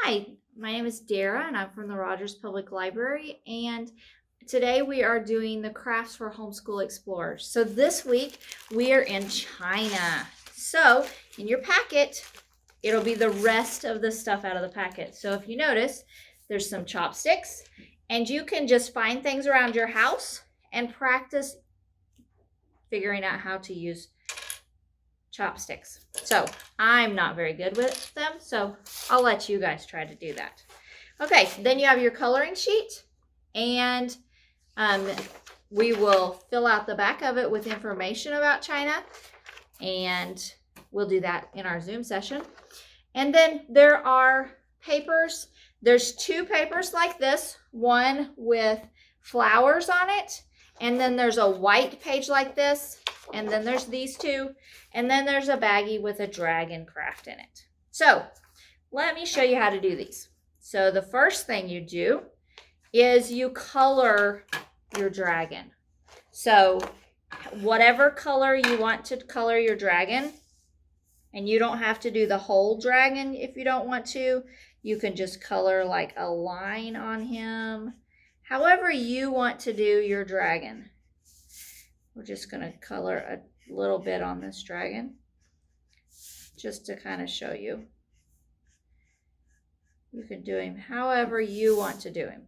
Hi, my name is Dara and I'm from the Rogers Public Library, and today we are doing the crafts for Homeschool Explorers. So this week we are in China. So in your packet, it'll be the rest of the stuff out of the packet. So if you notice, there's some chopsticks, and you can just find things around your house and practice figuring out how to use chopsticks. So I'm not very good with them, so I'll let you guys try to do that. Okay, then you have your coloring sheet, and we will fill out the back of it with information about China, and we'll do that in our Zoom session. And then there are papers. There's two papers like this, one with flowers on it, and then there's a white page like this, and then there's these two, and then there's a baggie with a dragon craft in it. So let me show you how to do these. So the first thing you do is you color your dragon. So whatever color you want to color your dragon, and you don't have to do the whole dragon if you don't want to. You can just color like a line on him. However you want to do your dragon. We're just going to color a little bit on this dragon just to kind of show you. You can do him however you want to do him.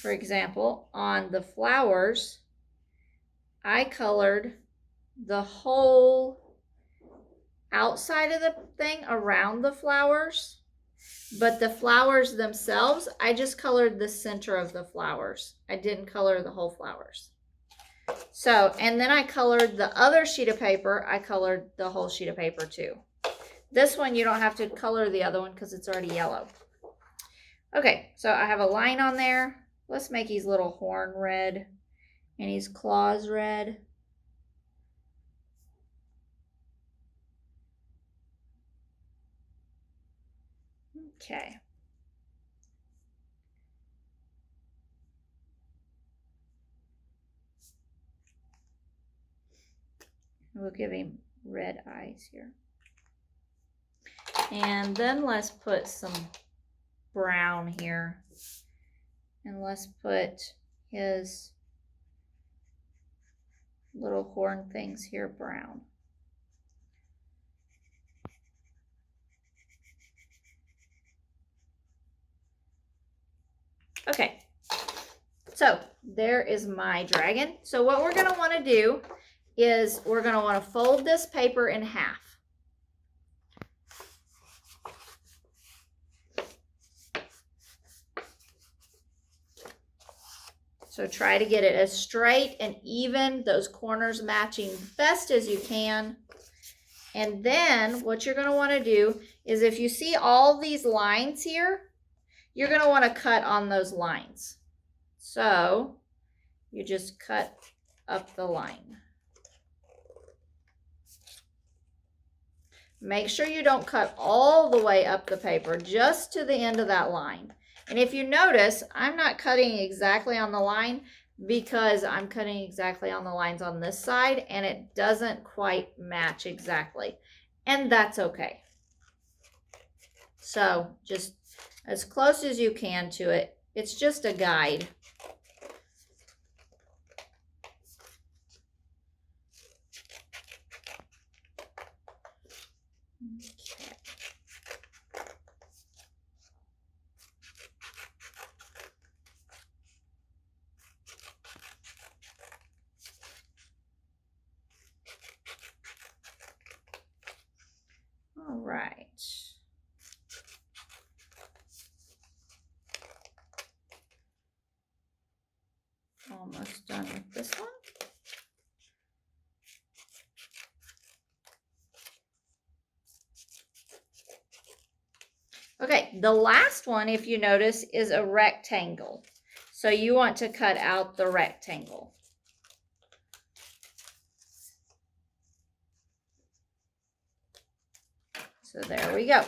For example, on the flowers, I colored the whole outside of the thing around the flowers, but the flowers themselves, I just colored the center of the flowers. I didn't color the whole flowers. So, and then I colored the other sheet of paper. I colored the whole sheet of paper too. This one, you don't have to color the other one because it's already yellow. Okay, so I have a line on there. Let's make his little horn red and his claws red. Okay. We'll give him red eyes here. And then let's put some brown here. And let's put his little horn things here brown. Okay, so there is my dragon. So what we're going to want to do is we're going to want to fold this paper in half. So try to get it as straight and even, those corners matching best as you can. And then what you're going to want to do is, if you see all these lines here, you're going to want to cut on those lines. So you just cut up the line. Make sure you don't cut all the way up the paper, just to the end of that line. And if you notice, I'm not cutting exactly on the line because I'm cutting exactly on the lines on this side and it doesn't quite match exactly. And that's okay. So just as close as you can to it. It's just a guide. Okay. All right. Almost done with this one. Okay, the last one, if you notice, is a rectangle. So you want to cut out the rectangle. So there we go.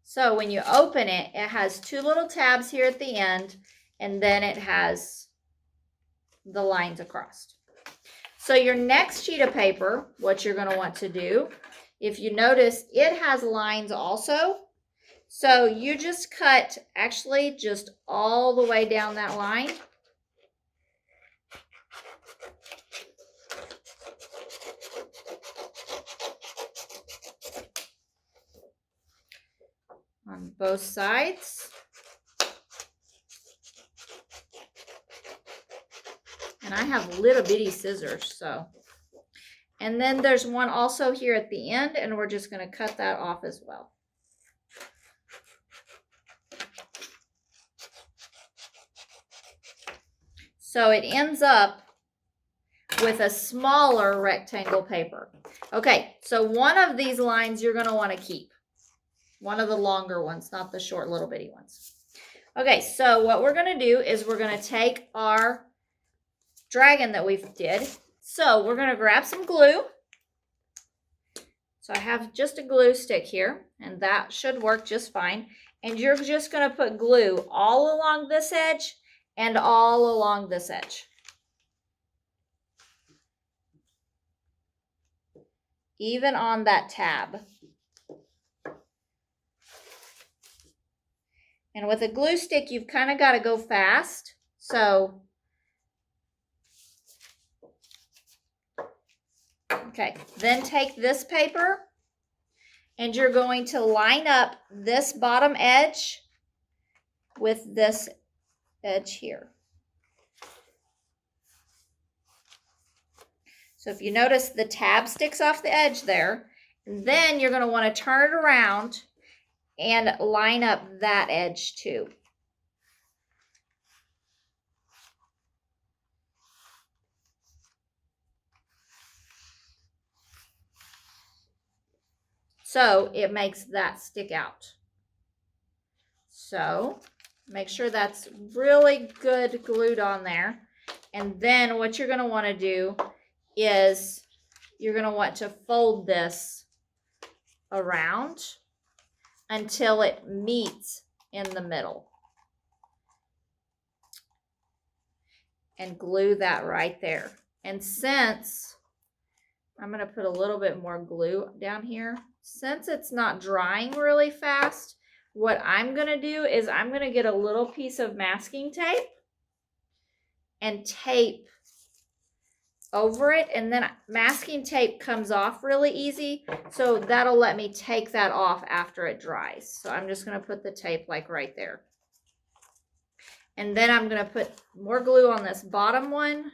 So when you open it, it has two little tabs here at the end, and then it has the lines across. So your next sheet of paper, what you're going to want to do, if you notice, it has lines also, So you just cut actually just all the way down that line. On both sides. And I have little bitty scissors, so. And then there's one also here at the end, and we're just going to cut that off as well. So it ends up with a smaller rectangle paper. Okay, so one of these lines you're going to want to keep. One of the longer ones, not the short little bitty ones. Okay, so what we're going to do is we're going to take our dragon that we did. So we're going to grab some glue. So I have just a glue stick here, and that should work just fine. And you're just going to put glue all along this edge and all along this edge. Even on that tab. And with a glue stick, you've kind of got to go fast. So, okay, then take this paper and you're going to line up this bottom edge with this edge here. So if you notice, the tab sticks off the edge there, and then you're going to want to turn it around and line up that edge too. So it makes that stick out. So make sure that's really good glued on there. And then what you're going to want to do is you're going to want to fold this around until it meets in the middle. And glue that right there. And since I'm going to put a little bit more glue down here, since it's not drying really fast, what I'm going to do is I'm going to get a little piece of masking tape and tape over it, and then masking tape comes off really easy, so that'll let me take that off after it dries. So I'm just going to put the tape like right there. And then I'm going to put more glue on this bottom one.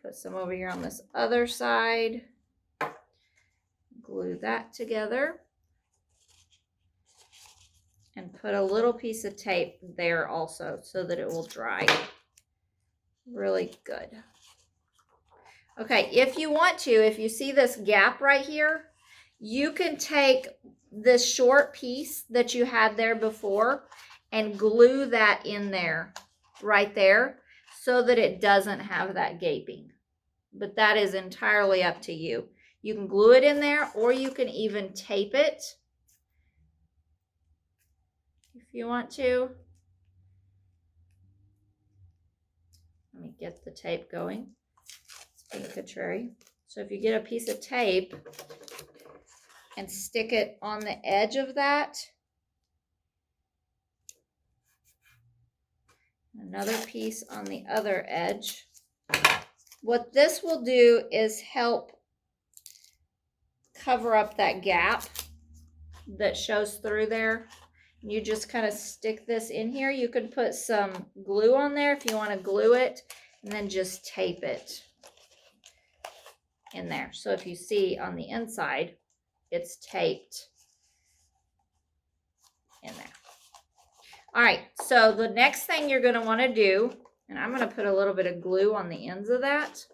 Put some over here on this other side. Glue that together. And put a little piece of tape there also so that it will dry really good. Okay, if you want to, if you see this gap right here, you can take this short piece that you had there before and glue that in there, right there, so that it doesn't have that gaping. But that is entirely up to you. You can glue it in there, or you can even tape it if you want to. Let me get the tape going. Being contrary. So if you get a piece of tape and stick it on the edge of that, another piece on the other edge, what this will do is help cover up that gap that shows through there. You just kind of stick this in here. You could put some glue on there if you want to glue it, and then just tape it in there. So if you see on the inside, it's taped in there. All right, so the next thing you're going to want to do, and I'm going to put a little bit of glue on the ends of that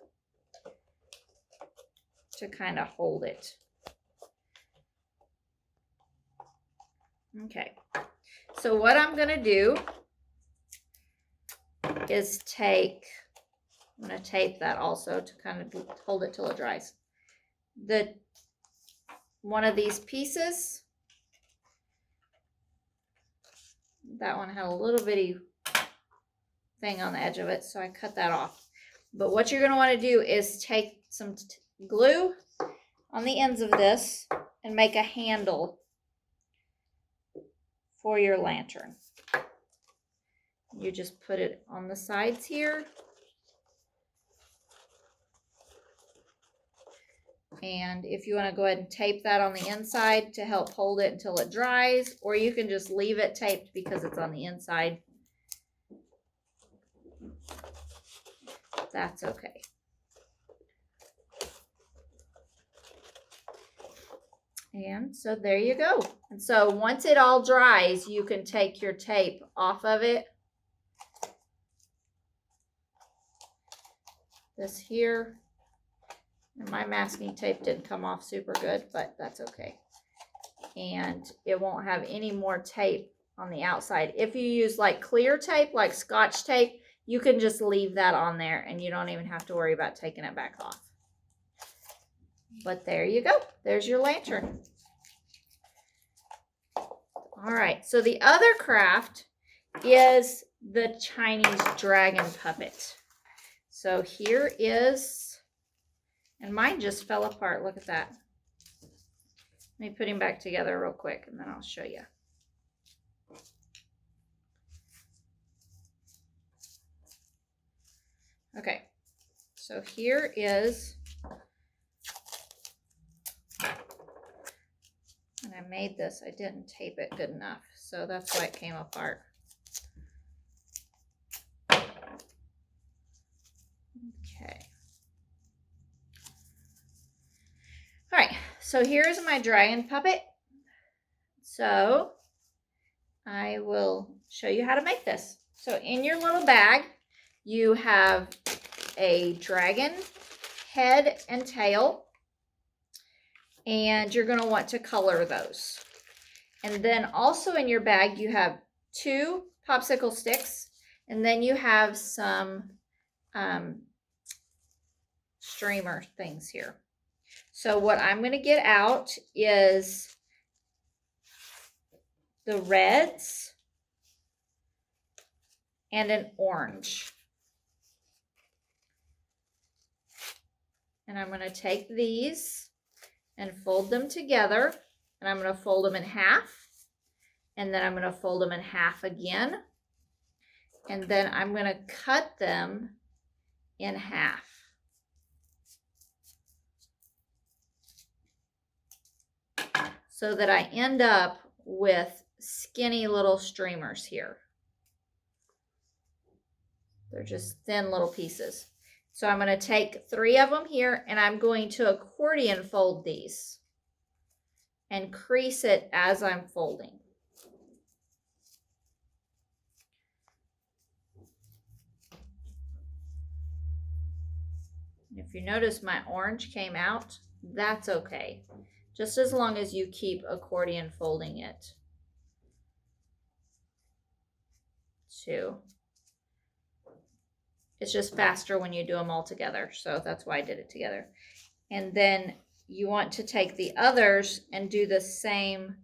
to kind of hold it. Okay, so what I'm going to do is I'm going to tape that also to kind of hold it till it dries. One of these pieces, that one had a little bitty thing on the edge of it, so I cut that off. But what you're going to want to do is take some glue on the ends of this and make a handle for your lantern. You just put it on the sides here. And if you want to go ahead and tape that on the inside to help hold it until it dries, or you can just leave it taped because it's on the inside. That's okay. And so there you go. And so once it all dries, you can take your tape off of it. This here. And my masking tape didn't come off super good, but that's okay. And it won't have any more tape on the outside. If you use like clear tape, like Scotch tape, you can just leave that on there and you don't even have to worry about taking it back off. But there you go. There's your lantern. All right, so the other craft is the Chinese dragon puppet. So here is, and mine just fell apart. Look at that. Let me put him back together real quick and then I'll show you. Okay, so here is, and I made this, I didn't tape it good enough, so that's why it came apart. Okay. All right, so here's my dragon puppet. So I will show you how to make this. So in your little bag, you have a dragon head and tail, and you're going to want to color those. And then also in your bag, you have 2 popsicle sticks, and then you have some streamer things here. So what I'm going to get out is the reds and an orange. And I'm going to take these and fold them together, and I'm going to fold them in half, and then I'm going to fold them in half again, and then I'm going to cut them in half. So that I end up with skinny little streamers here. They're just thin little pieces. So I'm going to take 3 of them here, and I'm going to accordion fold these and crease it as I'm folding. If you notice my orange came out, that's okay. Just as long as you keep accordion folding it. 2. It's just faster when you do them all together, so that's why I did it together. And then you want to take the others and do the same.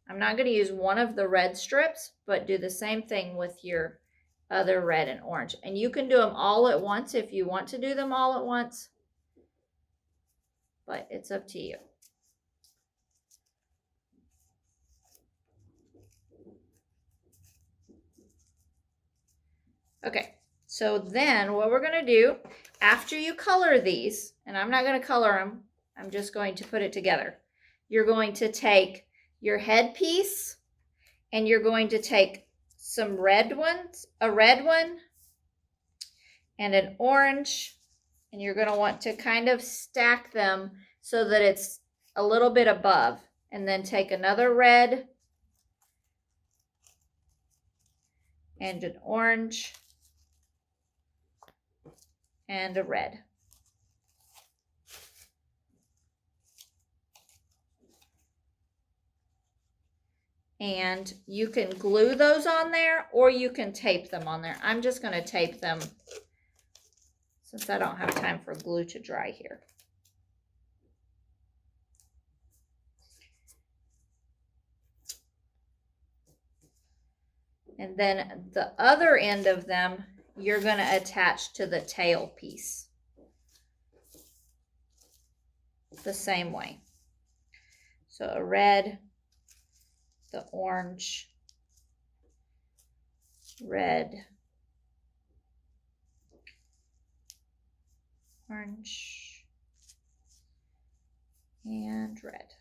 I'm not going to use one of the red strips, but do the same thing with your other red and orange. And you can do them all at once if you want to do them all at once, but it's up to you. Okay, so then what we're going to do after you color these, and I'm not going to color them, I'm just going to put it together. You're going to take your headpiece, and you're going to take some red ones, a red one, and an orange, and you're going to want to kind of stack them so that it's a little bit above, and then take another red and an orange and a red. And you can glue those on there, or you can tape them on there. I'm just going to tape them since I don't have time for glue to dry here. And then the other end of them, you're going to attach to the tail piece the same way. So a red, the orange, red, orange, and red.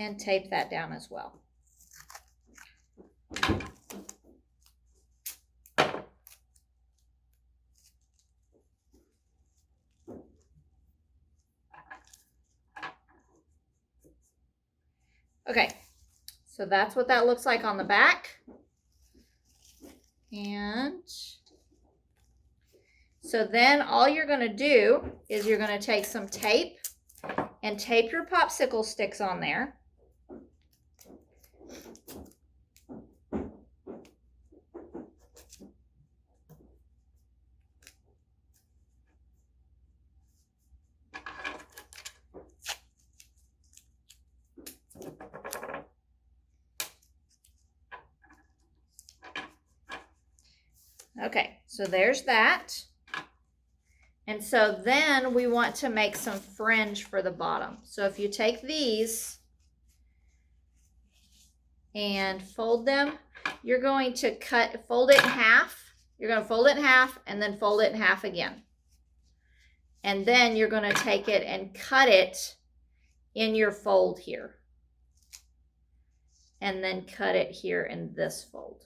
And tape that down as well. Okay, so that's what that looks like on the back. And so then all you're going to do is you're going to take some tape and tape your popsicle sticks on there. Okay, so there's that. And so then we want to make some fringe for the bottom. So if you take these and fold them, you're going to fold it in half. You're going to fold it in half and then fold it in half again. And then you're going to take it and cut it in your fold here. And then cut it here in this fold.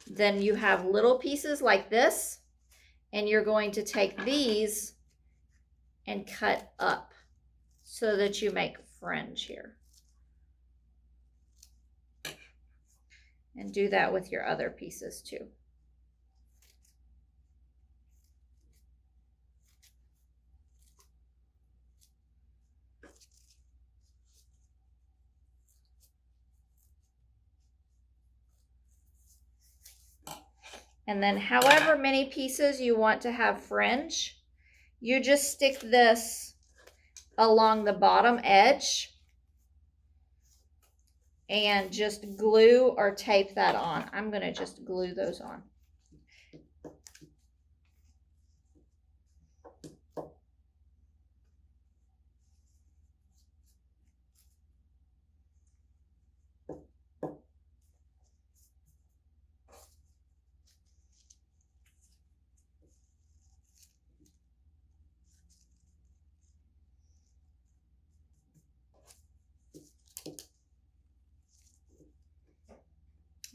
Then you have little pieces like this, and you're going to take these and cut up so that you make fringe here. And do that with your other pieces too. And then however many pieces you want to have fringe, you just stick this along the bottom edge and just glue or tape that on. I'm going to just glue those on.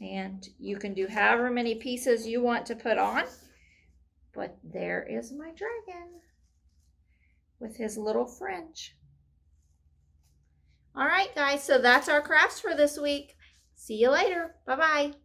And you can do however many pieces you want to put on. But there is my dragon with his little fringe. All right, guys, so that's our crafts for this week. See you later. Bye-bye.